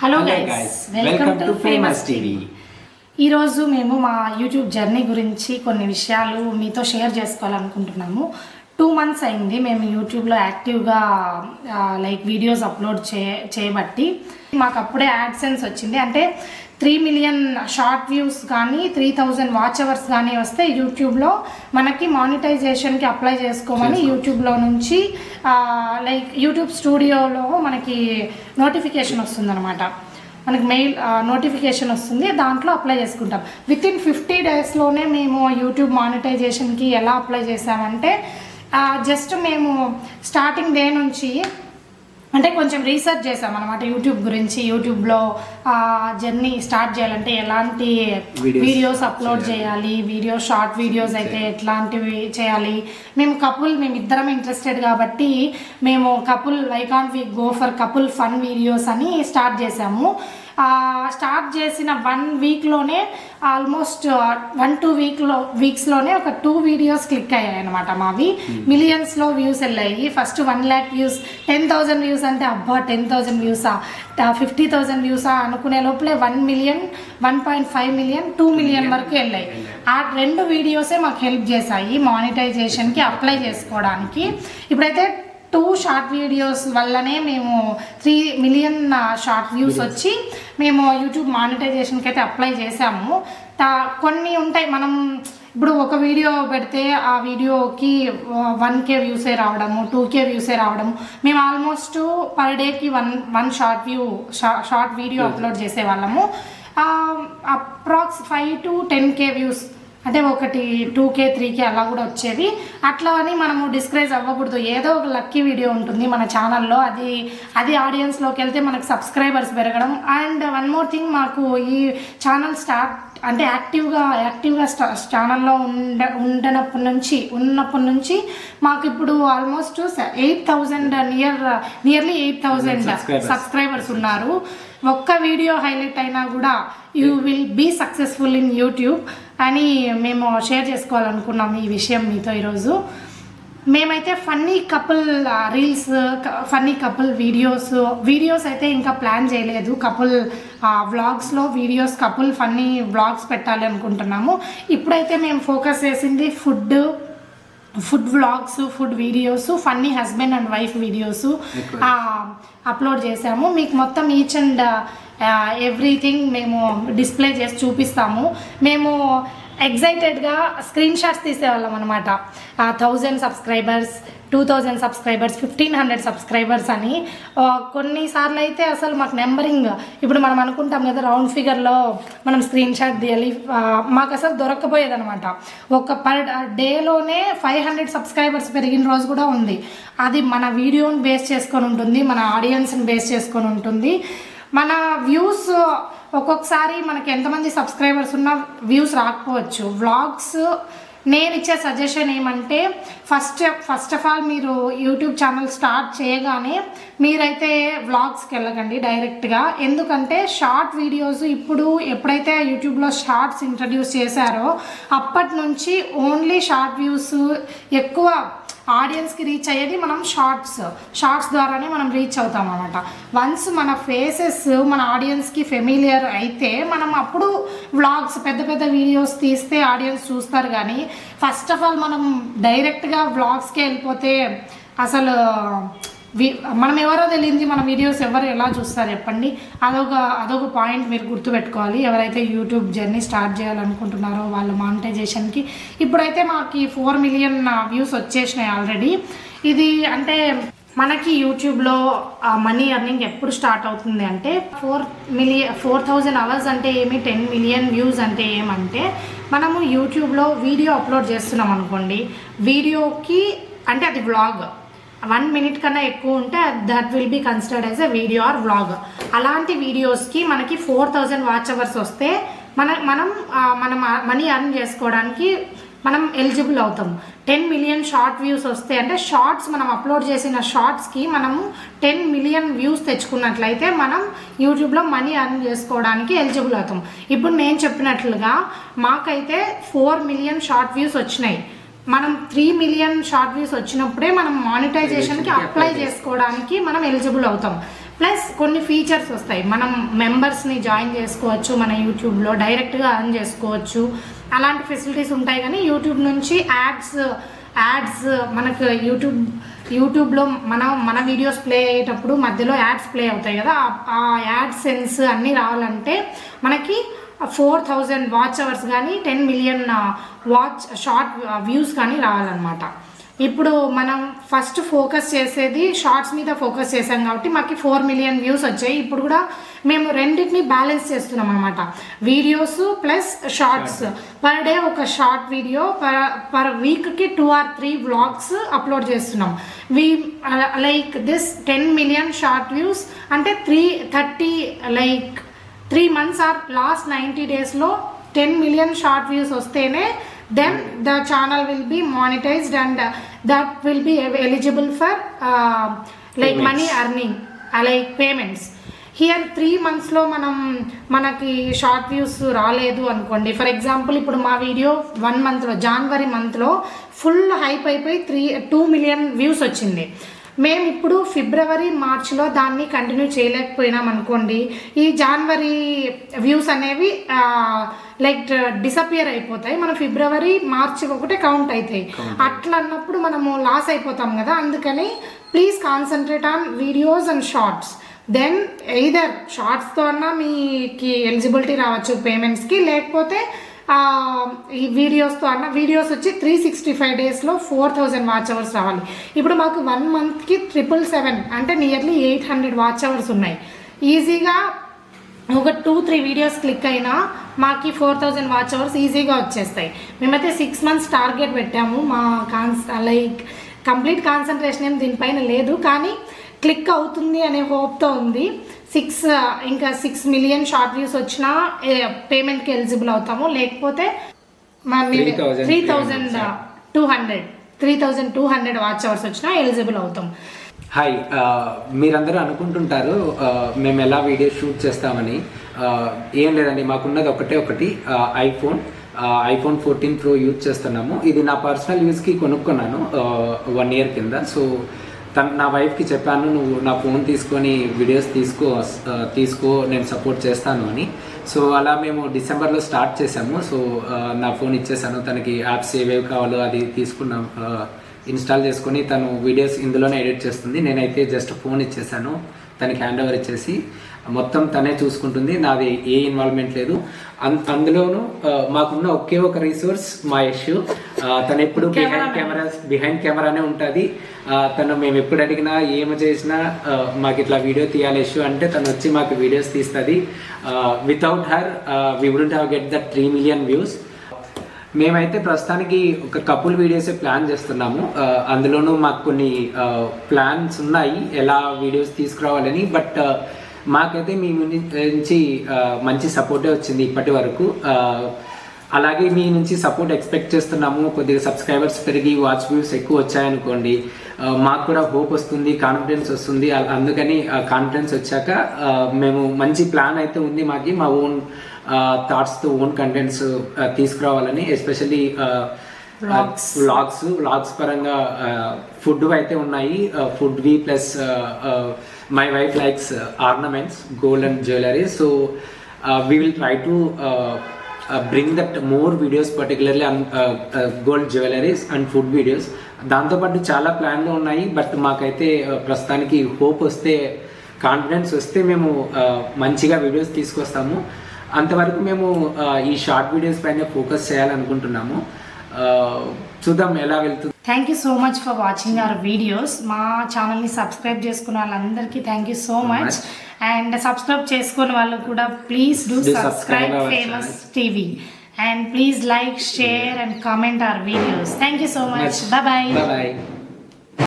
Hello guys, welcome to famous TV. ఈరోజు మేము మా యూట్యూబ్ జర్నీ గురించి కొన్ని విషయాలు మీతో షేర్ చేసుకోవాలనుకుంటున్నాము. 2 months అయింది మేము యూట్యూబ్లో యాక్టివ్గా వీడియోస్ అప్లోడ్ చేయబట్టి. మాకు అప్పుడే యాడ్సెన్స్ వచ్చింది. అంటే 3 million షార్ట్ వ్యూస్ కానీ 3000 వాచ్ అవర్స్ కానీ వస్తే యూట్యూబ్లో మనకి మానిటైజేషన్కి అప్లై చేసుకోమని యూట్యూబ్లో నుంచి యూట్యూబ్ స్టూడియోలో మనకి నోటిఫికేషన్ వస్తుందన్నమాట. మనకి మెయిల్ నోటిఫికేషన్ వస్తుంది, దాంట్లో అప్లై చేసుకుంటాం. వితిన్ 50 daysలోనే మేము యూట్యూబ్ మానిటైజేషన్కి ఎలా అప్లై చేసామంటే జస్ట్ మేము స్టార్టింగ్ డే నుంచి అంటే కొంచెం రీసెర్చ్ చేసాం అనమాట యూట్యూబ్ గురించి. యూట్యూబ్లో జర్నీ స్టార్ట్ చేయాలంటే ఎలాంటి వీడియోస్ అప్లోడ్ చేయాలి, షార్ట్ వీడియోస్ అయితే ఎట్లాంటివి చేయాలి. మేము ఇద్దరం ఇంట్రెస్టెడ్ కాబట్టి మేము why can't we go for couple fun videos అని స్టార్ట్ చేసాము. స్టార్ట్ చేసిన 1 weekలోనే ఆల్మోస్ట్ 1-2 వీక్స్లోనే ఒక 2 వీడియోస్ క్లిక్ అయ్యాయి అనమాట. మావి మిలియన్స్లో వ్యూస్ వెళ్ళాయి. ఫస్ట్ 1 lakh వ్యూస్, 10,000 వ్యూస్ అంటే అబ్బా 10,000 వ్యూసా, 50,000 వ్యూసా అనుకునే లోపలే 1 million, 1.5 million, 2 million వరకు వెళ్ళాయి. ఆ 2 వీడియోసే మాకు హెల్ప్ చేశాయి మానిటైజేషన్కి అప్లై చేసుకోవడానికి. ఇప్పుడైతే 2 షార్ట్ వీడియోస్ వల్లనే మేము 3 million షార్ట్ వ్యూస్ వచ్చి మేము యూట్యూబ్ మానిటైజేషన్కి అయితే అప్లై చేసాము. కొన్ని ఉంటాయి, మనం ఇప్పుడు ఒక వీడియో పెడితే ఆ వీడియోకి 1K వ్యూసే రావడము, 2K వ్యూసే రావడము. మేము ఆల్మోస్ట్ పర్ డేకి 1 షార్ట్ వీడియో అప్లోడ్ చేసేవాళ్ళము. అప్రాక్స్ 5 to 10K వ్యూస్, అంటే ఒకటి 2K 3K అలా కూడా వచ్చేవి. అట్లా అని మనము డిస్కరేజ్ అవ్వకూడదు. ఏదో ఒక లక్కీ వీడియో ఉంటుంది మన ఛానల్లో, అది ఆడియన్స్లోకి వెళ్తే మనకు సబ్స్క్రైబర్స్ పెరగడం. అండ్ వన్ మోర్ థింగ్, మాకు ఈ ఛానల్ అంటే యాక్టివ్గా ఛానల్లో ఉన్నప్పటి నుంచి మాకు ఇప్పుడు ఆల్మోస్ట్ 8,000 నియర్లీ 8,000 సబ్స్క్రైబర్స్ ఉన్నారు. ఒక్క వీడియో హైలైట్ అయినా కూడా you will be successful in YouTube అని మేము షేర్ చేసుకోవాలనుకున్నాము ఈ విషయం మీతో ఈరోజు. మేమైతే funny couple reels, funny couple videos అయితే ఇంకా ప్లాన్ చేయలేదు. కపుల్ వ్లాగ్స్లో కపుల్ ఫన్నీ వ్లాగ్స్ పెట్టాలి అనుకుంటున్నాము. ఇప్పుడైతే మేము ఫోకస్ చేసింది food vlogs, food videos, funny husband and wife videos upload చేసాము. మీకు మొత్తం ఈచ్ అండ్ ఎవ్రీథింగ్ మేము డిస్ప్లే చేసి చూపిస్తాము. మేము ఎగ్జైటెడ్గా స్క్రీన్ షాట్స్ తీసేవాళ్ళం అనమాట. 1000 సబ్స్క్రైబర్స్, 2000 సబ్స్క్రైబర్స్, 1500 సబ్స్క్రైబర్స్ అని. కొన్నిసార్లు అయితే అసలు మాకు నెంబరింగ్, ఇప్పుడు మనం అనుకుంటాం కదా రౌండ్ ఫిగర్లో మనం స్క్రీన్ షాట్ తీయాలి, మాకు అసలు దొరక్కపోయేదనమాట. ఒక పర్ డేలోనే 500 సబ్స్క్రైబర్స్ పెరిగిన రోజు కూడా ఉంది. అది మన వీడియోని బేస్ చేసుకొని ఉంటుంది, మన ఆడియన్స్ని బేస్ చేసుకొని ఉంటుంది. మన వ్యూస్ ఒక్కొక్కసారి మనకి ఎంతమంది సబ్స్క్రైబర్స్ ఉన్నా వ్యూస్ రాకపోవచ్చు. వ్లాగ్స్ నేను ఇచ్చే సజెషన్ ఏమంటే ఫస్ట్ ఆఫ్ ఆల్ మీరు యూట్యూబ్ ఛానల్ స్టార్ట్ చేయగానే మీరైతే వ్లాగ్స్కి వెళ్ళకండి డైరెక్ట్గా. ఎందుకంటే షార్ట్ వీడియోస్ ఎప్పుడైతే యూట్యూబ్లో షార్ట్స్ ఇంట్రడ్యూస్ చేశారో అప్పటి నుంచి ఓన్లీ షార్ట్ వ్యూస్ ఎక్కువ ఆడియన్స్కి రీచ్ అయ్యేది మనం షార్ట్స్ ద్వారానే మనం రీచ్ అవుతాం అన్నమాట. వన్స్ మన ఫేసెస్ మన ఆడియన్స్కి ఫెమిలియర్ అయితే మనం అప్పుడు వ్లాగ్స్, పెద్ద వీడియోస్ తీస్తే ఆడియన్స్ చూస్తారు. కానీ ఫస్ట్ ఆఫ్ ఆల్ మనం డైరెక్ట్గా వ్లాగ్స్కి వెళ్ళిపోతే అసలు మనం ఎవరో తెలియంది మన వీడియోస్ ఎవరు ఎలా చూస్తారు చెప్పండి. అదొక పాయింట్ మీరు గుర్తుపెట్టుకోవాలి. ఎవరైతే యూట్యూబ్ జర్నీ స్టార్ట్ చేయాలనుకుంటున్నారో వాళ్ళ మానిటైజేషన్కి ఇప్పుడైతే మాకు 4 million వ్యూస్ వచ్చేసినాయి ఆల్రెడీ. ఇది అంటే మనకి యూట్యూబ్లో మనీ ఎర్నింగ్ ఎప్పుడు స్టార్ట్ అవుతుంది అంటే 4,000 అవర్స్ అంటే ఏమి, 10 million వ్యూస్ అంటే ఏమంటే మనము యూట్యూబ్లో వీడియో అప్లోడ్ చేస్తున్నాం అనుకోండి, వీడియోకి అంటే అది వ్లాగ్ 1 minute కన్నా ఎక్కువ ఉంటే that will be considered as a video or vlog. అలాంటి వీడియోస్కి మనకి 4,000 వాచ్ అవర్స్ వస్తే మనం మనీ ఎర్న్ చేసుకోవడానికి మనం ఎలిజిబుల్ అవుతాం. 10 million షార్ట్ వ్యూస్ వస్తే అంటే షార్ట్స్ మనం అప్లోడ్ చేసిన షార్ట్స్కి మనము 10 million వ్యూస్ తెచ్చుకున్నట్లయితే మనం యూట్యూబ్లో మనీ ఎర్న్ చేసుకోవడానికి ఎలిజిబుల్ అవుతాం. ఇప్పుడు నేను చెప్పినట్లుగా మాకైతే 4 million షార్ట్ వ్యూస్ వచ్చినాయి. మనం 3 million షార్ట్ వ్యూస్ వచ్చినప్పుడే మనం మానిటైజేషన్కి అప్లై చేసుకోవడానికి మనం ఎలిజిబుల్ అవుతాం. ప్లస్ కొన్ని ఫీచర్స్ వస్తాయి. మనం మెంబర్స్ని జాయిన్ చేసుకోవచ్చు, మన యూట్యూబ్లో డైరెక్ట్గా అర్న్ చేసుకోవచ్చు, అలాంటి ఫెసిలిటీస్ ఉంటాయి. కానీ యూట్యూబ్ నుంచి యాడ్స్ మనకు యూట్యూబ్లో మన వీడియోస్ ప్లే అయ్యేటప్పుడు మధ్యలో యాడ్స్ ప్లే అవుతాయి కదా, ఆ యాడ్ సెన్స్ అన్నీ రావాలంటే మనకి 4,000 వాచ్ అవర్స్ కానీ 10 మిలియన్ షార్ట్ వ్యూస్ కానీ రావాలన్నమాట. ఇప్పుడు మనం ఫస్ట్ ఫోకస్ చేసేది షార్ట్స్ మీద ఫోకస్ చేసాం కాబట్టి మాకు 4 మిలియన్ వ్యూస్ వచ్చాయి. ఇప్పుడు కూడా మేము రెండింటిని బ్యాలెన్స్ చేస్తున్నాం అనమాట, videos plus shorts. Per day ఒక షార్ట్ వీడియో, పర్ వీక్కి 2 or 3 వ్లాగ్స్ అప్లోడ్ చేస్తున్నాం. Like this 10 million short views అంటే 3 months ఆర్ లాస్ట్ 90 daysలో 10 మిలియన్ షార్ట్ వ్యూస్ వస్తేనే then the channel will be monetized and that will be eligible for like payments. Money earning like payments. Here 3 monthsలో మనకి short views రాలేదు అనుకోండి. For example ఇప్పుడు మా video 1 monthలో జనవరి మంత్లో full hype అయిపోయి 2 million views వచ్చింది. మేము ఇప్పుడు ఫిబ్రవరి మార్చ్లో దాన్ని కంటిన్యూ చేయలేకపోయినాం అనుకోండి, ఈ జనవరి వ్యూస్ అనేవి లైక్ డిసపియర్ అయిపోతాయి. మనం ఫిబ్రవరి మార్చ్ ఒకటే కౌంట్ అవుతాయి. అట్లా అన్నప్పుడు మనము లాస్ అయిపోతాం కదా. అందుకని please concentrate on videos and shorts. Then either షార్ట్స్తో అన్నా మీకు ఎలిజిబిలిటీ రావచ్చు పేమెంట్స్కి, లేకపోతే ఈ వీడియోస్తో అన్న వీడియోస్ వచ్చి 365 daysలో 4,000 వాచ్ అవర్స్ రావాలి. ఇప్పుడు మాకు 1 monthకి 777 అంటే నియర్లీ 800 వాచ్ అవర్స్ ఉన్నాయి. ఈజీగా ఒక 2-3 వీడియోస్ క్లిక్ అయినా మాకు 4,000 వాచ్ అవర్స్ ఈజీగా వచ్చేస్తాయి. మేమైతే 6 months టార్గెట్ పెట్టాము. మా లైక్ కంప్లీట్ కాన్సన్ట్రేషన్ ఏం దీనిపైన లేదు, కానీ క్లిక్ అవుతుంది అనే హోప్తో ఉంది. 6 మిలియన్ షార్ట్ వ్యూస్ వచ్చినా పేమెంట్కి ఎలిజిబుల్ అవుతాము, లేకపోతే 3,200 వాచ్ అవర్స్ వచ్చినా ఎలిజిబుల్ అవుతాం. హాయ్, మీరందరూ అనుకుంటుంటారు మేము ఎలా వీడియో షూట్ చేస్తామని. ఏం లేదండి, మాకున్నది ఒకటి ఐఫోన్ 14 Pro యూజ్ చేస్తున్నాము. ఇది నా పర్సనల్ యూజ్కి కొనుక్కున్నాను 1 year కింద. సో నా వైఫ్కి చెప్పాను, నువ్వు నా ఫోన్ తీసుకొని వీడియోస్ తీసుకో నేను సపోర్ట్ చేస్తాను అని. సో అలా మేము డిసెంబర్లో స్టార్ట్ చేసాము. సో నా ఫోన్ ఇచ్చేసాను తనకి, యాప్స్ ఏవేవి కావాలో అది తీసుకున్నాం, ఇన్స్టాల్ చేసుకొని తను వీడియోస్ ఇందులోనే ఎడిట్ చేస్తుంది. నేనైతే జస్ట్ ఫోన్ ఇచ్చేసాను, తనకి హ్యాండ్ ఓవర్ ఇచ్చేసి మొత్తం తనే చూసుకుంటుంది, నాది ఏ ఇన్వాల్వ్మెంట్ లేదు. అందులోనూ మాకున్న ఒకే ఒక రిసోర్స్ మా యష్. తను ఎప్పుడు బిహైండ్ కెమెరానే ఉంటుంది. తను మేము ఎప్పుడు అడిగినా ఏమి చేసినా మాకు ఇట్లా వీడియో తీయాలి యష్ అంటే తను వచ్చి మాకు వీడియోస్ తీస్తుంది. Without her we wouldn't have get the 3 million views. మేమైతే ప్రస్తుతానికి ఒక కపుల్ వీడియోసే ప్లాన్ చేస్తున్నాము. అందులోనూ మాకు కొన్ని ప్లాన్స్ ఉన్నాయి ఎలా వీడియోస్ తీసుకురావాలని. బట్ మాకైతే మీ నుంచి మంచి సపోర్టే వచ్చింది ఇప్పటి వరకు. అలాగే మీ నుంచి సపోర్ట్ ఎక్స్పెక్ట్ చేస్తున్నాము. కొద్దిగా సబ్స్క్రైబర్స్ పెరిగి వాచ్ వ్యూస్ ఎక్కువ వచ్చాయనుకోండి, మాకు కూడా హోప్ వస్తుంది, కాన్ఫిడెన్స్ వస్తుంది. అందుకని కాన్ఫిడెన్స్ వచ్చాక మేము మంచి ప్లాన్ అయితే ఉంది మాకు, మా ఓన్ థాట్స్తో ఓన్ కంటెంట్స్ తీసుకురావాలని. ఎస్పెషల్లీ వ్లాగ్స్ పరంగా ఫుడ్ అయితే ఉన్నాయి. ఫుడ్వి plus my wife likes ornaments, gold and jewellery. So we will try to bring that more videos, particularly on gold jewelries and food videos. దాంతోపాటు చాలా ప్లాన్లు ఉన్నాయి. బట్ మాకైతే ప్రస్తుతానికి హోప్ వస్తే, కాన్ఫిడెన్స్ వస్తే మేము మంచిగా వీడియోస్ తీసుకొస్తాము. అంతవరకు మేము ఈ షార్ట్ వీడియోస్ పైన ఫోకస్ చేయాలనుకుంటున్నాము. చూద్దాం ఎలా వెళ్తుంది. Thank you so much for watching our videos. మా ఛానల్ని సబ్స్క్రైబ్ చేసుకున్న వాళ్ళందరికీ thank you so much. And subscribe చేసుకున్న వాళ్ళు కూడా please do subscribe famous TV and please like, share and comment our videos. Thank you so much. Bye bye.